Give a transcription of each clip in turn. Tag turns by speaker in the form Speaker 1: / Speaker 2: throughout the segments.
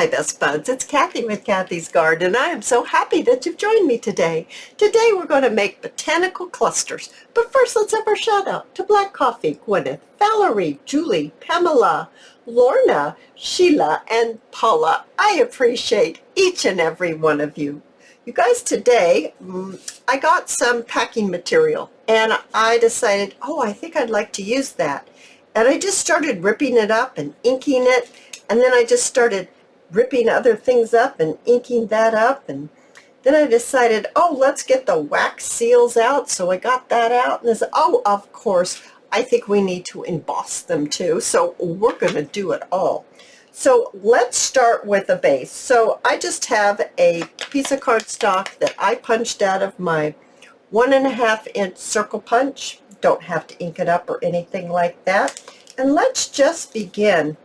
Speaker 1: Hi Best Buds, it's Cathy with Cathy's Garden, and I am so happy that you've joined me today. Today we're going to make botanical clusters, but first let's have our shout out to Black Coffee, Gwyneth, Valerie, Julie, Pamela, Lorna, Sheila, and Paula. I appreciate each and every one of you. You guys, today I got some packing material and I decided, I think I'd like to use that. And I just started ripping it up and inking it, and then I just started ripping other things up and inking that up, and then I decided, let's get the wax seals out. So I got that out, and I said, of course, I think we need to emboss them too. So we're going to do it all. So let's start with a base. So I just have a piece of cardstock that I punched out of my 1.5 inch circle punch. Don't have to ink it up or anything like that. And let's just begin.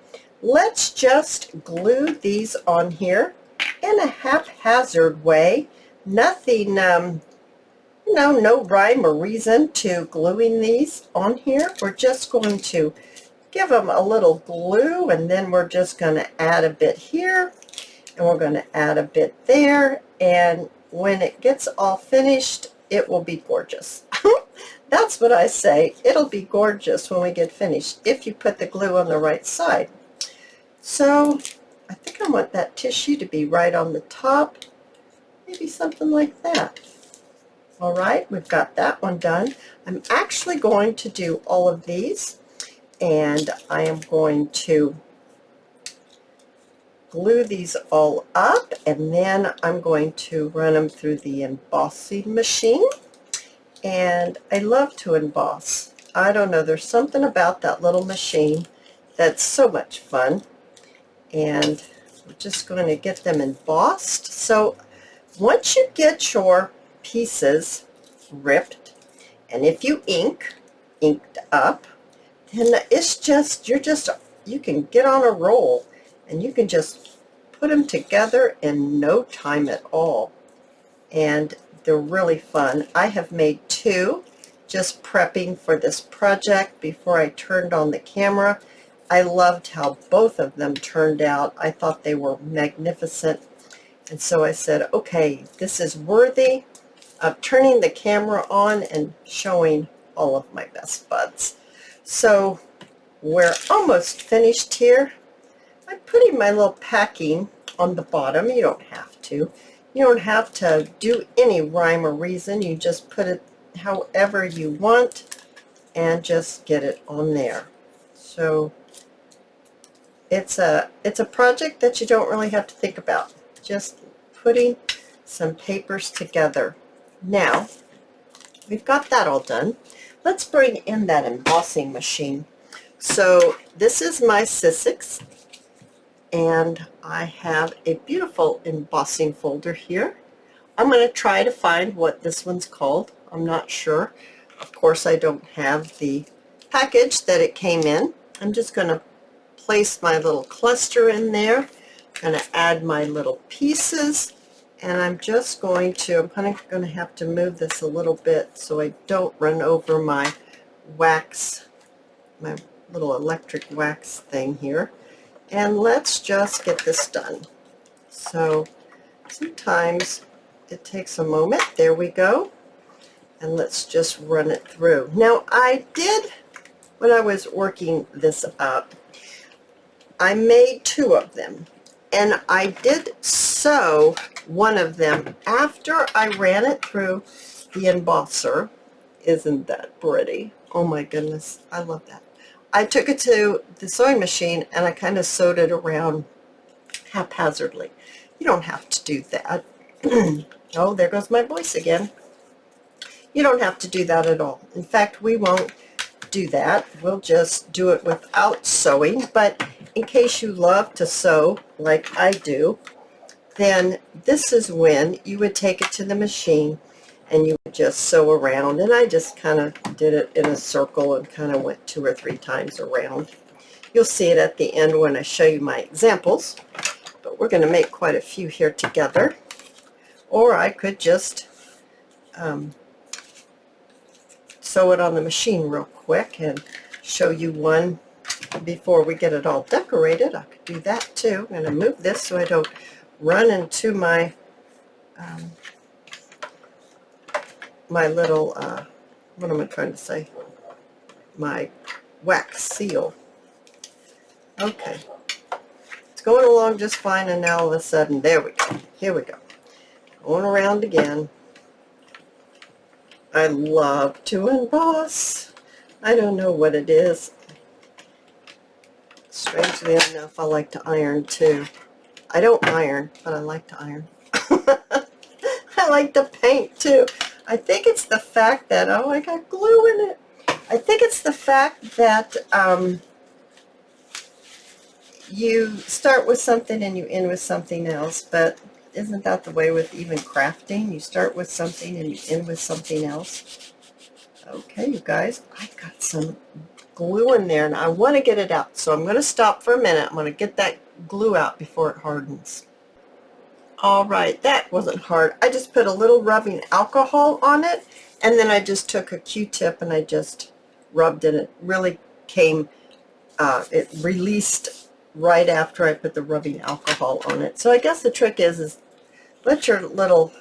Speaker 1: Let's just glue these on here in a haphazard way. Nothing, no rhyme or reason to gluing these on here. We're just going to give them a little glue, and then we're just going to add a bit here, and we're going to add a bit there, and when it gets all finished, it will be gorgeous. That's what I say. It'll be gorgeous when we get finished if you put the glue on the right side. So I think I want that tissue to be right on the top, maybe something like that. All right, we've got that one done. I'm actually going to do all of these, and I am going to glue these all up, and then I'm going to run them through the embossing machine. And I love to emboss. I don't know, there's something about that little machine that's so much fun. And we're just going to get them embossed. So once you get your pieces ripped, and if you inked up, then it's just, you can get on a roll, and you can just put them together in no time at all. And they're really fun. I have made 2 just prepping for this project before I turned on the camera. I loved how both of them turned out. I thought they were magnificent. And so I said, okay, this is worthy of turning the camera on and showing all of my best buds. So we're almost finished here. I'm putting my little packing on the bottom. You don't have to. You don't have to do any rhyme or reason. You just put it however you want and just get it on there. So it's a project that you don't really have to think about. Just putting some papers together. Now, we've got that all done. Let's bring in that embossing machine. So this is my Sizzix, and I have a beautiful embossing folder here. I'm going to try to find what this one's called. I'm not sure. Of course, I don't have the package that it came in. I'm just going to place my little cluster in there. I'm going to add my little pieces, and I'm just going to, I'm going to have to move this a little bit so I don't run over my wax, my little electric wax thing here. And let's just get this done. So sometimes it takes a moment. There we go. And let's just run it through. Now I did, when I was working this up, I made 2 of them. And I did sew one of them after I ran it through the embosser. Isn't that pretty? Oh my goodness, I love that. I took it to the sewing machine and I kind of sewed it around haphazardly. You don't have to do that. Oh, there goes my voice again. You don't have to do that at all. In fact, we won't do that. We'll just do it without sewing. But in case you love to sew like I do, then this is when you would take it to the machine and you would just sew around. And I just kind of did it in a circle and kind of went 2 or 3 times around. You'll see it at the end when I show you my examples, but we're going to make quite a few here together. Or I could just sew it on the machine real quick and show you one before we get it all decorated. I could do that too. I'm going to move this so I don't run into my my little, what am I trying to say? My wax seal. Okay. It's going along just fine, and now all of a sudden, there we go. Here we go. Going around again. I love to emboss. I don't know what it is. Strangely enough, I like to iron too. I don't iron, but I like to iron. I like to paint too. I think it's the fact that, oh, I got glue in it. I think it's the fact that you start with something and you end with something else, but isn't that the way with even crafting? You start with something and you end with something else. Okay, you guys, I've got some glue in there and I want to get it out, so I'm going to stop for a minute. I'm going to get that glue out before it hardens. All right, that wasn't hard. I just put a little rubbing alcohol on it, and then I just took a Q-tip and I just rubbed it. It really came, it released right after I put the rubbing alcohol on it. So I guess the trick is let your little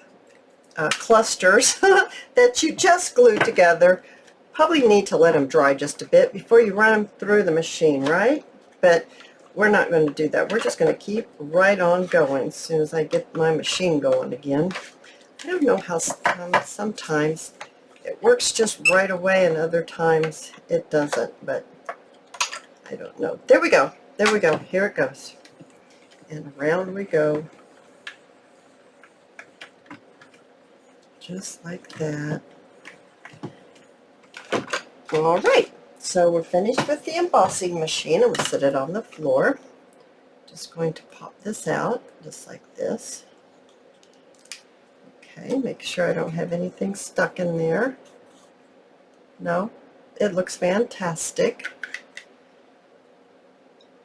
Speaker 1: clusters that you just glued together, probably need to let them dry just a bit before you run them through the machine, right? But we're not going to do that. We're just going to keep right on going as soon as I get my machine going again. I don't know how sometimes it works just right away and other times it doesn't, but I don't know. There we go. There we go. Here it goes. And around we go. Just like that. All right. So we're finished with the embossing machine. I'm going to set it on the floor. Just going to pop this out just like this. Okay, make sure I don't have anything stuck in there. No, it looks fantastic.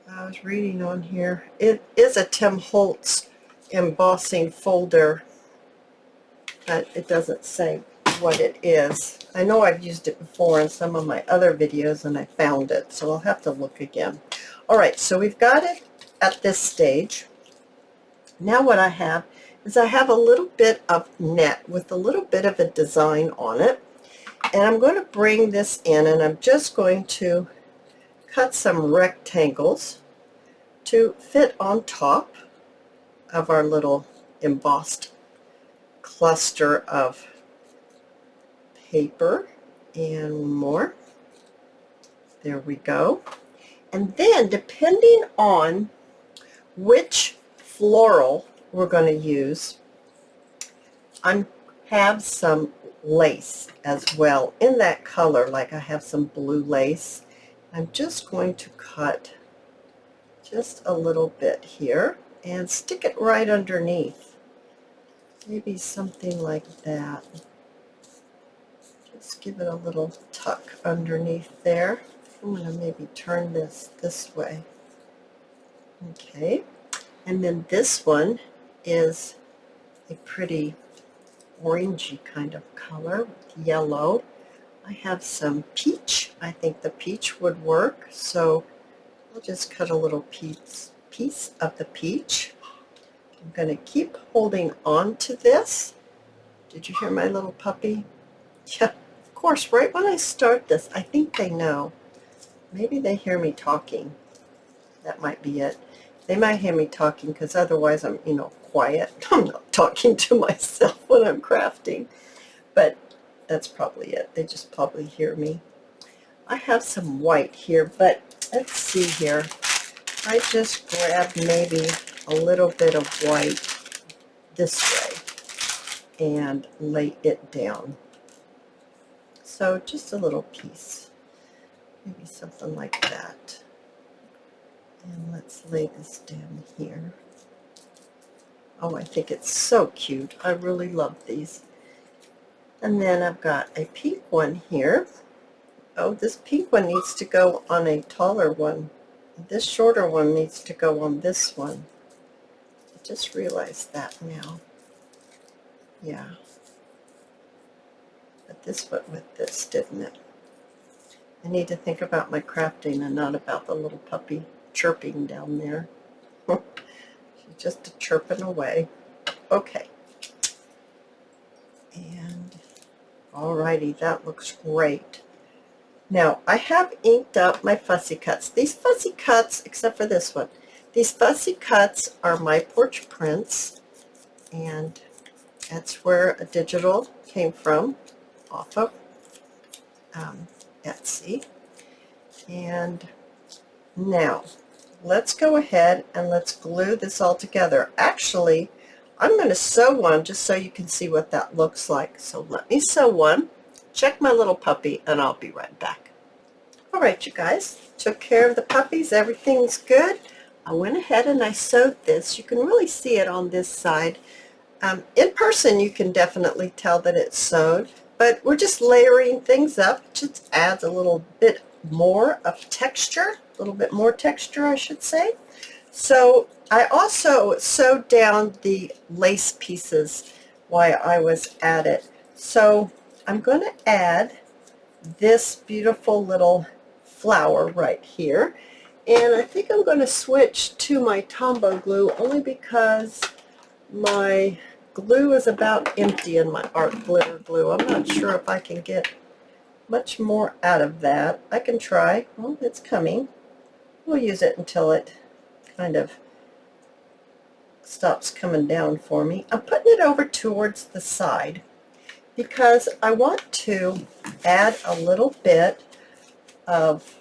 Speaker 1: I was reading on here. It is a Tim Holtz embossing folder, but it doesn't say what it is. I know I've used it before in some of my other videos and I found it, so I'll have to look again. All right, so we've got it at this stage. Now what I have is I have a little bit of net with a little bit of a design on it, and I'm going to bring this in and I'm just going to cut some rectangles to fit on top of our little embossed cluster of paper and more. There we go. And then depending on which floral we're going to use, I have some lace as well in that color, like I have some blue lace. I'm just going to cut just a little bit here and stick it right underneath. Maybe something like that. Just give it a little tuck underneath there. I'm going to maybe turn this way. Okay, and then this one is a pretty orangey kind of color with yellow. I have some peach. I think the peach would work, so I'll just cut a little piece of the peach. I'm going to keep holding on to this. Did you hear my little puppy? Yeah, of course, right when I start this, I think they know. Maybe they hear me talking. That might be it. They might hear me talking because otherwise I'm, quiet. I'm not talking to myself when I'm crafting. But that's probably it. They just probably hear me. I have some white here, but let's see here. I just grabbed maybe a little bit of white this way and lay it down. So just a little piece, maybe something like that. And let's lay this down here. Oh, I think it's so cute. I really love these. And then I've got a pink one here. Oh, this pink one needs to go on a taller one. This shorter one needs to go on this one. I just realized that now. Yeah. But this went with this, didn't it? I need to think about my crafting and not about the little puppy chirping down there. She's just chirping away. Okay. And alrighty, that looks great. Now, I have inked up my fussy cuts. These fussy cuts, except for this one, these fussy cuts are my porch prints, and that's where a digital came from, off of Etsy. And now, let's go ahead and let's glue this all together. Actually, I'm going to sew one just so you can see what that looks like. So let me sew one, check my little puppy, and I'll be right back. All right, you guys, took care of the puppies. Everything's good. I went ahead and I sewed this. You can really see it on this side. In person, you can definitely tell that it's sewed, but we're just layering things up. It just adds a little bit more of texture, a little bit more texture, I should say. So I also sewed down the lace pieces while I was at it. So I'm going to add this beautiful little flower right here, and I think I'm going to switch to my Tombow glue only because my glue is about empty in my art glitter glue. I'm not sure if I can get much more out of that. I can try. Well, it's coming. We'll use it until it kind of stops coming down for me. I'm putting it over towards the side because I want to add a little bit of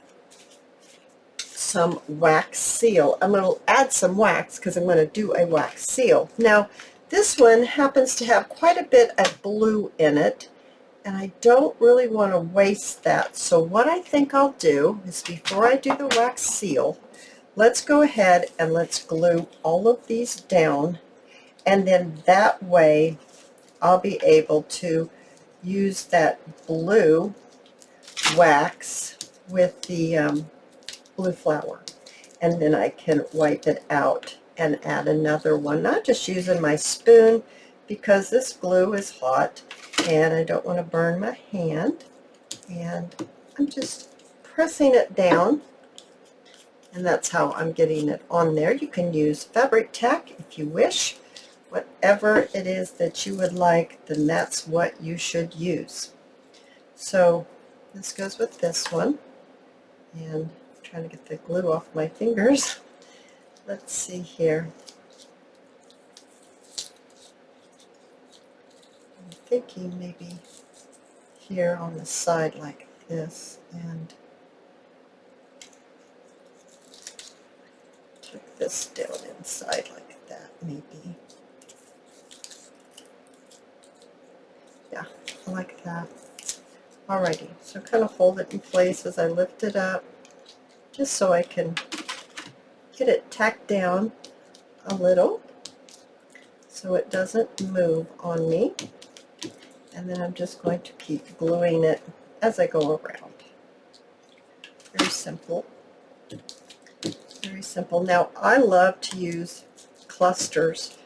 Speaker 1: some wax seal. I'm going to add some wax because I'm going to do a wax seal. Now, this one happens to have quite a bit of blue in it, and I don't really want to waste that. So what I think I'll do is, before I do the wax seal, let's go ahead and let's glue all of these down, and then that way I'll be able to use that blue wax with the blue flower, and then I can wipe it out and add another one, not just using my spoon because this glue is hot and I don't want to burn my hand, and I'm just pressing it down, and that's how I'm getting it on there. You can use fabric tack if you wish. Whatever it is that you would like, then that's what you should use. So this goes with this one, and I'm trying to get the glue off my fingers. Let's see here. I'm thinking maybe here on the side like this, and tuck this down inside like that maybe. Yeah, I like that. Alrighty, so kind of hold it in place as I lift it up, just so I can get it tacked down a little so it doesn't move on me. And then I'm just going to keep gluing it as I go around. Very simple. Very simple. Now, I love to use clusters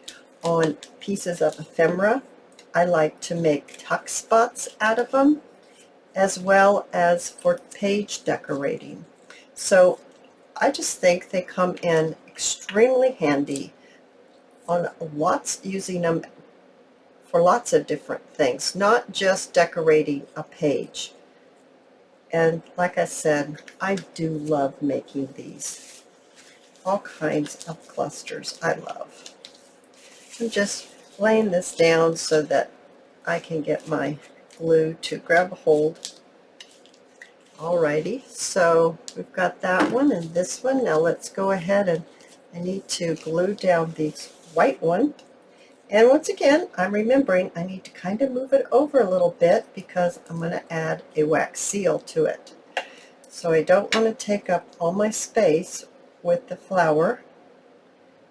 Speaker 1: on pieces of ephemera. I like to make tuck spots out of them, as well as for page decorating. So I just think they come in extremely handy on using them for lots of different things, not just decorating a page. And like I said, I do love making these. All kinds of clusters I love. I'm just laying this down so that I can get my glue to grab a hold. Alrighty, so we've got that one and this one. Now let's go ahead, and I need to glue down the white one. And once again, I'm remembering I need to kind of move it over a little bit because I'm going to add a wax seal to it. So I don't want to take up all my space with the flower.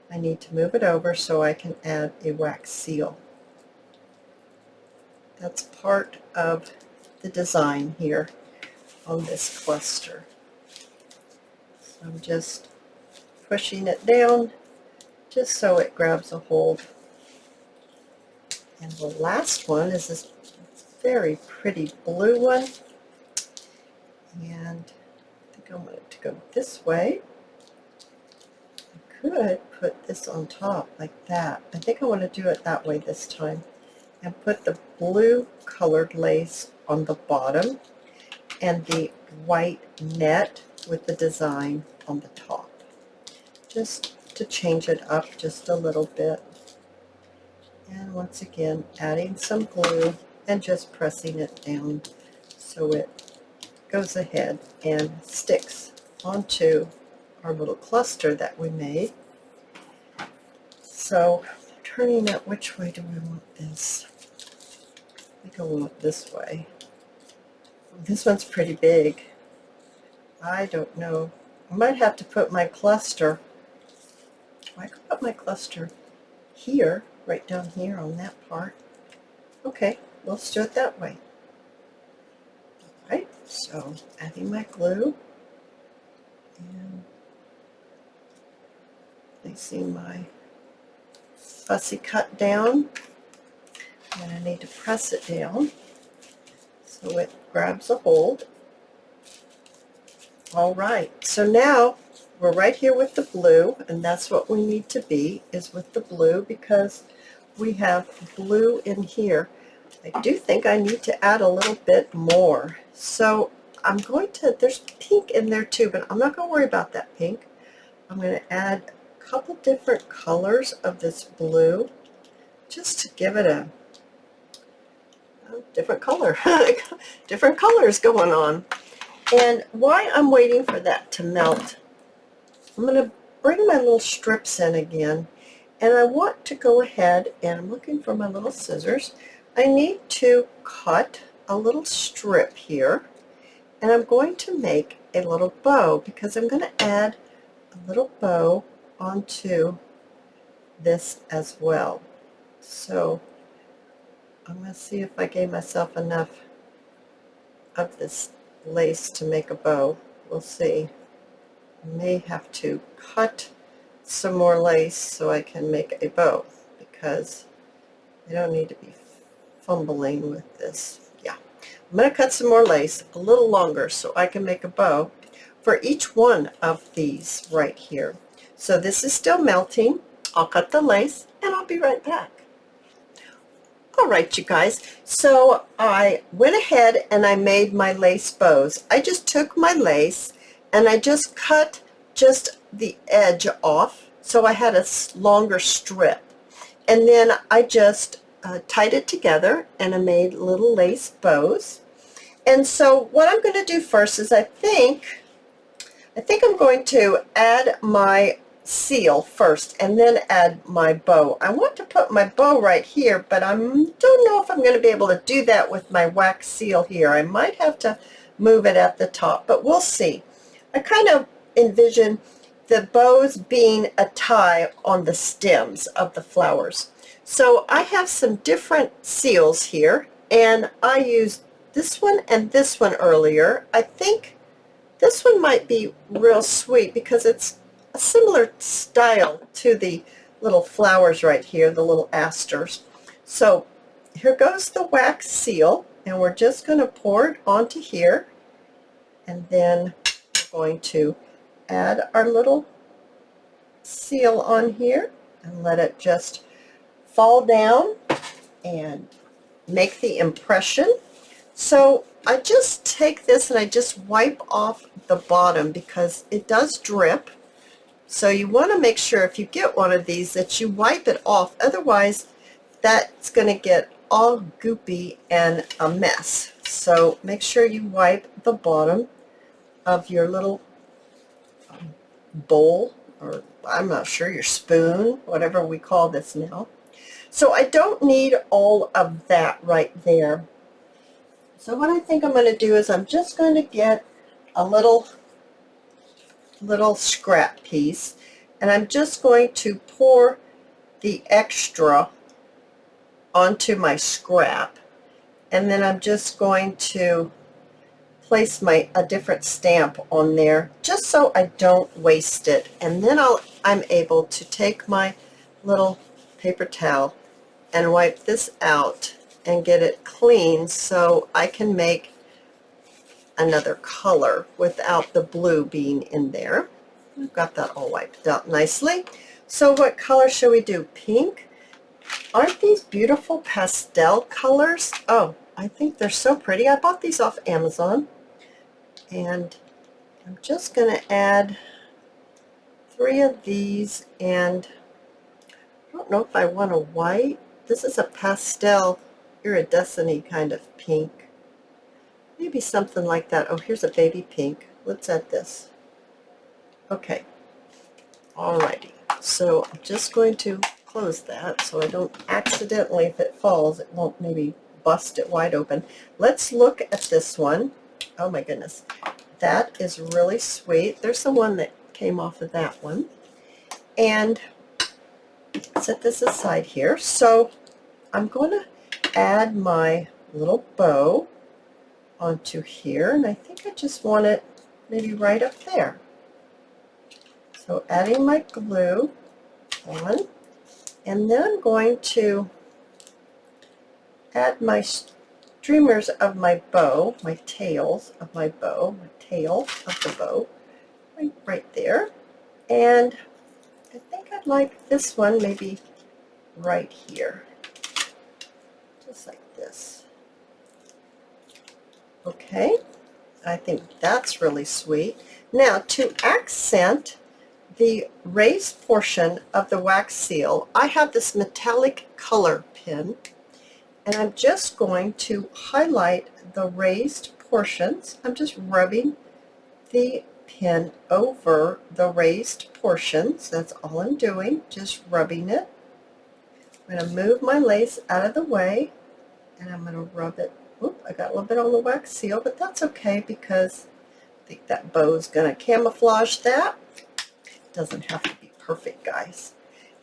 Speaker 1: I need to move it over so I can add a wax seal. That's part of the design here on this cluster. So I'm just pushing it down just so it grabs a hold. And the last one is this very pretty blue one. And I think I want it to go this way. I could put this on top like that. I think I want to do it that way this time. And put the blue colored lace on the bottom and the white net with the design on the top. Just to change it up just a little bit. And once again, adding some glue and just pressing it down so it goes ahead and sticks onto our little cluster that we made. So turning it, which way do we want this? I think I want it this way. This one's pretty big. I don't know. I might have to put my cluster, I could put my cluster here, right down here on that part. Okay, let's do it that way. Alright, so adding my glue and placing my fussy cut down, and I need to press it down so it grabs a hold. Alright, so now we're right here with the blue, and that's what we need to be, is with the blue, because we have blue in here. I do think I need to add a little bit more. So I'm going to, there's pink in there too, but I'm not going to worry about that pink. I'm going to add a couple different colors of this blue just to give it a different color. Different colors going on. And while I'm waiting for that to melt, I'm going to bring my little strips in again. And I want to go ahead, and I'm looking for my little scissors. I need to cut a little strip here, and I'm going to make a little bow, because I'm going to add a little bow onto this as well. So I'm going to see if I gave myself enough of this lace to make a bow. We'll see. I may have to cut some more lace so I can make a bow, because I don't need to be fumbling with this. Yeah, I'm going to cut some more lace a little longer so I can make a bow for each one of these right here. So this is still melting. I'll cut the lace and I'll be right back. Alright, you guys, so I went ahead and I made my lace bows. I just took my lace and I just cut just the edge off, so I had a longer strip. And then I just tied it together and I made little lace bows. And so what I'm going to do first is I think I'm going to add my seal first and then add my bow. I want to put my bow right here, but I don't know if I'm going to be able to do that with my wax seal here. I might have to move it at the top, but we'll see. I kind of envision the bows being a tie on the stems of the flowers. So I have some different seals here, and I used this one and this one earlier. I think this one might be real sweet because it's a similar style to the little flowers right here, the little asters. So here goes the wax seal, and we're just going to pour it onto here, and then we're going to add our little seal on here and let it just fall down and make the impression. So I just take this and I just wipe off the bottom because it does drip. So you want to make sure if you get one of these that you wipe it off, otherwise that's going to get all goopy and a mess. So make sure you wipe the bottom of your little bowl, or I'm not sure, your spoon, whatever we call this now. So I don't need all of that right there. So what I think I'm going to do is I'm just going to get a little scrap piece, and I'm just going to pour the extra onto my scrap, and then I'm just going to place a different stamp on there just so I don't waste it. And then I'm able to take my little paper towel and wipe this out and get it clean so I can make another color without the blue being in there. I've got that all wiped out nicely. So what color should we do? Pink? Aren't these beautiful pastel colors? Oh, I think they're so pretty. I bought these off Amazon. And I'm just going to add 3 of these, and I don't know if I want a white. This is a pastel iridescent-y kind of pink. Maybe something like that. Oh, here's a baby pink. Let's add this. Okay. Alrighty. So I'm just going to close that so I don't accidentally, if it falls, it won't maybe bust it wide open. Let's look at this one. Oh my goodness. That is really sweet. There's the one that came off of that one. And set this aside here. So I'm going to add my little bow onto here, and I think I just want it maybe right up there. So adding my glue on, and then I'm going to add my streamers of my bow, my tails of my bow, my tail of the bow, right there. And I think I'd like this one maybe right here, just like this. Okay, I think that's really sweet. Now, to accent the raised portion of the wax seal, I have this metallic color pen, and I'm just going to highlight the raised portions. I'm just rubbing the pen over the raised portions. That's all I'm doing, just rubbing it. I'm going to move my lace out of the way, and I'm going to rub it. Oop, I got a little bit on the wax seal, but that's okay because I think that bow is going to camouflage that. It doesn't have to be perfect, guys.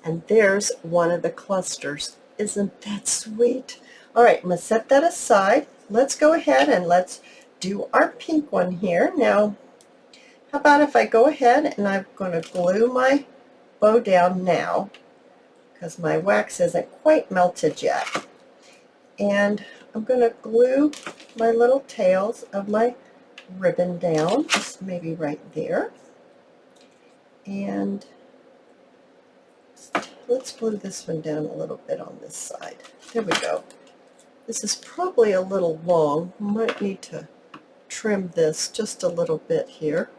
Speaker 1: And there's one of the clusters. Isn't that sweet? All right, I'm going to set that aside. Let's go ahead and let's do our pink one here. Now, how about if I go ahead and I'm going to glue my bow down now, because my wax isn't quite melted yet. And I'm going to glue my little tails of my ribbon down, just maybe right there. And let's glue this one down a little bit on this side. There we go. This is probably a little long. Might need to trim this just a little bit here.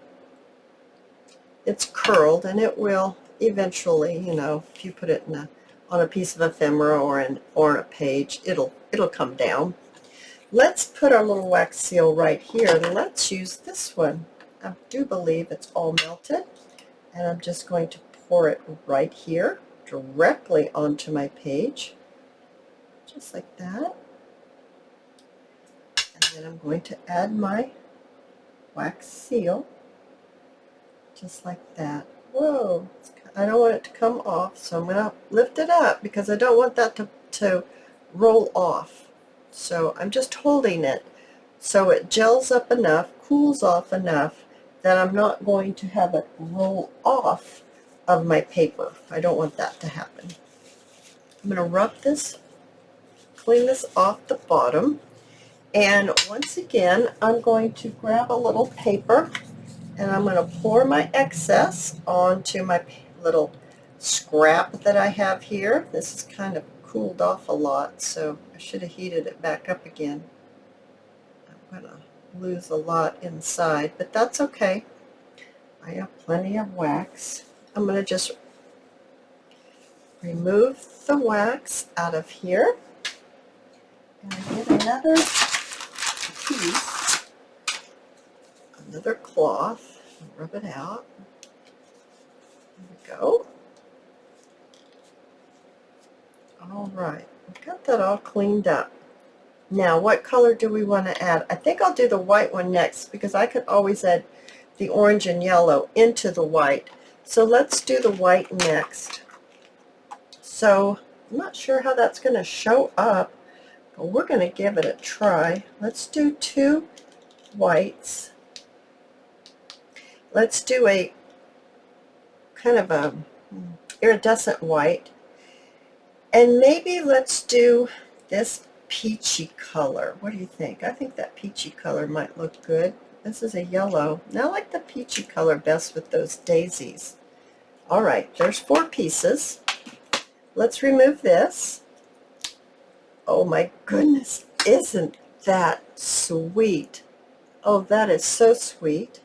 Speaker 1: It's curled, and it will eventually, you know, if you put it in on a piece of ephemera or on a page, it'll come down. Let's put our little wax seal right here, and let's use this one. I do believe it's all melted, and I'm just going to pour it right here directly onto my page, just like that. And then I'm going to add my wax seal, just like that. Whoa, I don't want it to come off, so I'm going to lift it up because I don't want that to roll off. So I'm just holding it so it gels up enough, cools off enough, that I'm not going to have it roll off of my paper. I don't want that to happen. I'm going to rub this, clean this off the bottom, and once again I'm going to grab a little paper, and I'm going to pour my excess onto my little scrap that I have here. This is kind of cooled off a lot, so I should have heated it back up again. I'm going to lose a lot inside, but that's okay. I have plenty of wax. I'm going to just remove the wax out of here, and I get another piece, another cloth, and rub it out. There we go. All right, we've got that all cleaned up. Now, what color do we want to add? I think I'll do the white one next because I could always add the orange and yellow into the white. So let's do the white next. So I'm not sure how that's going to show up, but we're going to give it a try. Let's do 2 whites. Let's do a kind of a iridescent white. And maybe let's do this peachy color. What do you think? I think that peachy color might look good. This is a yellow. Now I like the peachy color best with those daisies. All right, there's 4 pieces. Let's remove this. Oh my goodness, isn't that sweet? Oh, that is so sweet.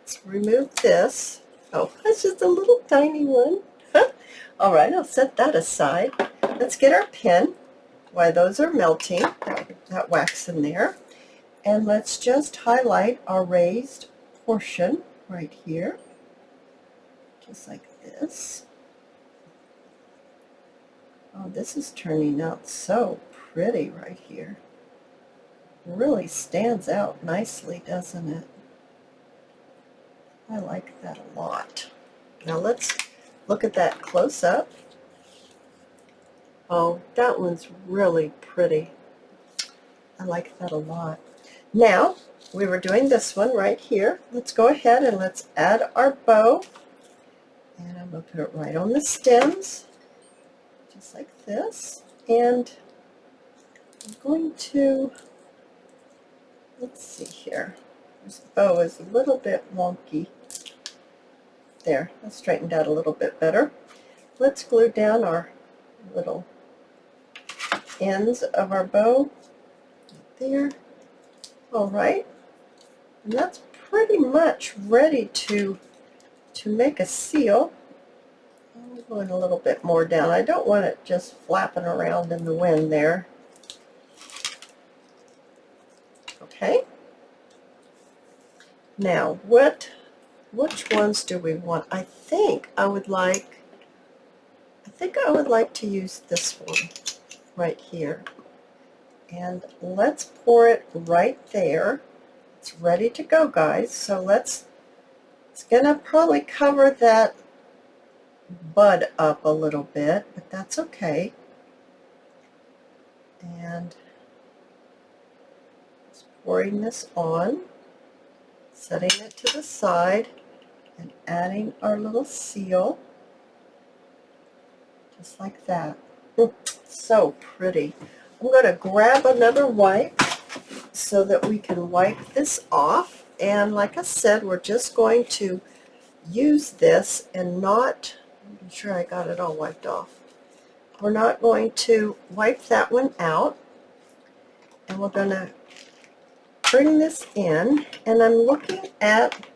Speaker 1: Let's remove this. Oh, that's just a little tiny one. All right, I'll set that aside. Let's get our pen while those are melting, that wax in there. And let's just highlight our raised portion right here, just like this. Oh, this is turning out so pretty right here. It really stands out nicely, doesn't it? I like that a lot. Now let's look at that close up. Oh, that one's really pretty. I like that a lot. Now, we were doing this one right here. Let's go ahead and let's add our bow. And I'm going to put it right on the stems, just like this. And I'm going to, let's see here. This bow is a little bit wonky. There, that's straightened out a little bit better. Let's glue down our little ends of our bow there. All right, and that's pretty much ready to make a seal. I'm going a little bit more down. I don't want it just flapping around in the wind there. Okay. Now, which ones do we want? I think I would like to use this one right here. And let's pour it right there. It's ready to go, guys. So it's gonna probably cover that bud up a little bit, but that's okay. And just pouring this on, setting it to the side, and adding our little seal, just like that. So pretty. I'm going to grab another wipe so that we can wipe this off. And like I said, we're just going to use this and not, I'm sure I got it all wiped off. We're not going to wipe that one out. And we're going to bring this in. And I'm looking at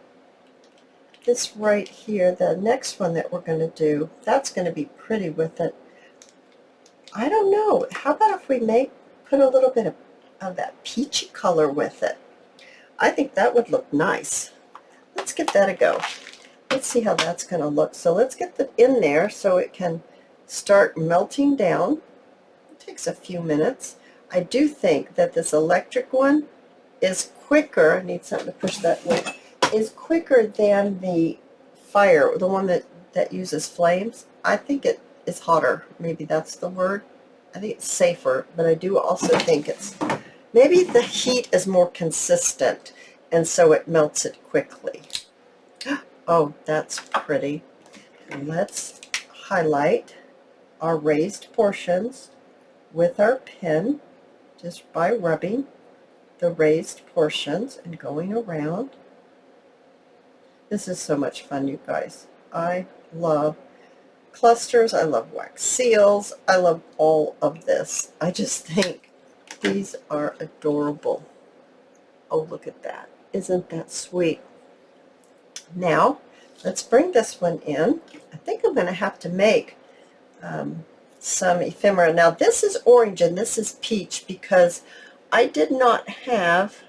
Speaker 1: this right here, the next one that we're going to do. That's going to be pretty with it. I don't know. How about if we put a little bit of that peachy color with it? I think that would look nice. Let's give that a go. Let's see how that's going to look. So let's get it in there so it can start melting down. It takes a few minutes. I do think that this electric one is quicker. I need something to push that with. Is quicker than the fire, the one that uses flames. I think it is hotter. Maybe that's the word. I think it's safer, but I do also think it's, maybe the heat is more consistent, and so it melts it quickly. Oh, that's pretty. And let's highlight our raised portions with our pen, just by rubbing the raised portions and going around. This is so much fun, you guys. I love clusters. I love wax seals. I love all of this. I just think these are adorable. Oh, look at that. Isn't that sweet? Now, let's bring this one in. I think I'm going to have to make some ephemera. Now, this is orange and this is peach because I did not have,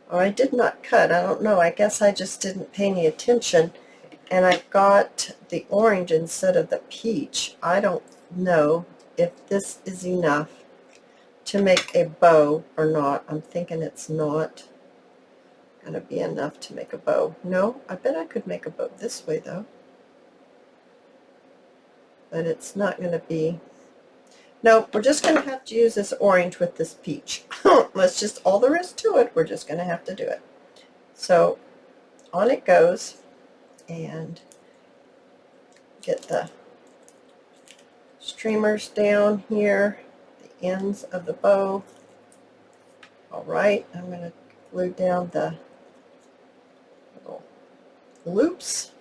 Speaker 1: or I did not cut. I don't know. I guess I just didn't pay any attention. And I got the orange instead of the peach. I don't know if this is enough to make a bow or not. I'm thinking it's not going to be enough to make a bow. No, I bet I could make a bow this way though. But it's not going to be. No, we're just going to have to use this orange with this peach. That's just all there is to it. We're just going to have to do it. So on it goes. And get the streamers down here, the ends of the bow. All right, I'm going to glue down the loops.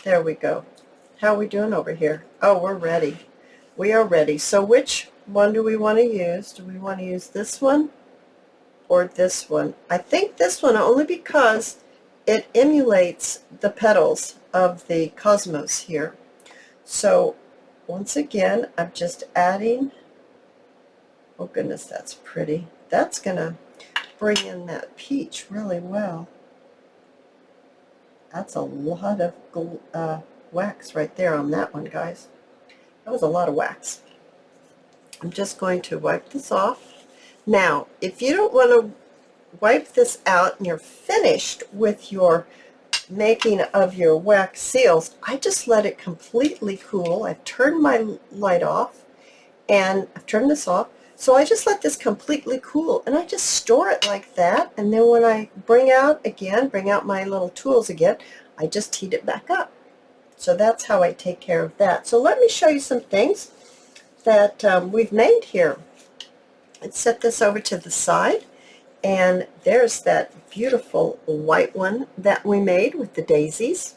Speaker 1: There we go. How are we doing over here? Oh, we're ready. We are ready. So which one do we want to use? Do we want to use this one or this one? I think this one only because it emulates the petals of the cosmos here. So once again, I'm just adding, oh goodness, that's pretty. That's going to bring in that peach really well. That's a lot of wax right there on that one, guys. That was a lot of wax. I'm just going to wipe this off. Now, if you don't want to wipe this out and you're finished with your making of your wax seals, I just let it completely cool. I've turned my light off and I've turned this off. So I just let this completely cool and I just store it like that, and then when I bring out my little tools again, I just heat it back up. So that's how I take care of that. So let me show you some things that we've made here. Let's set this over to the side, and there's that beautiful white one that we made with the daisies.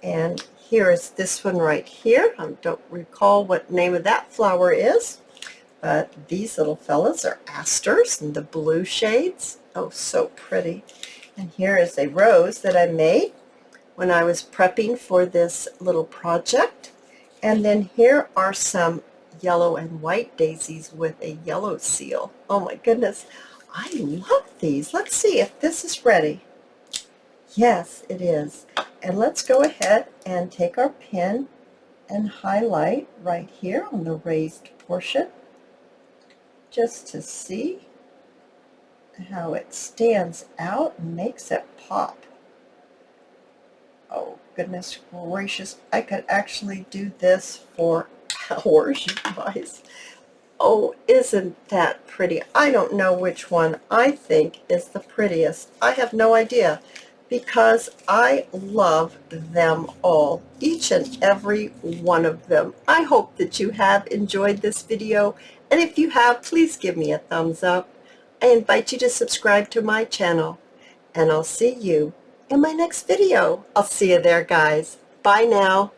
Speaker 1: And here is this one right here. I don't recall what name of that flower is. But these little fellas are asters in the blue shades. Oh, so pretty. And here is a rose that I made when I was prepping for this little project. And then here are some yellow and white daisies with a yellow seal. Oh my goodness, I love these. Let's see if this is ready. Yes, it is. And let's go ahead and take our pen and highlight right here on the raised portion, just to see how it stands out and makes it pop. Oh, goodness gracious. I could actually do this for hours, you guys. Oh, isn't that pretty? I don't know which one I think is the prettiest. I have no idea, because I love them all, each and every one of them. I hope that you have enjoyed this video, and if you have, please give me a thumbs up. I invite you to subscribe to my channel, and I'll see you in my next video. I'll see you there, guys. Bye now.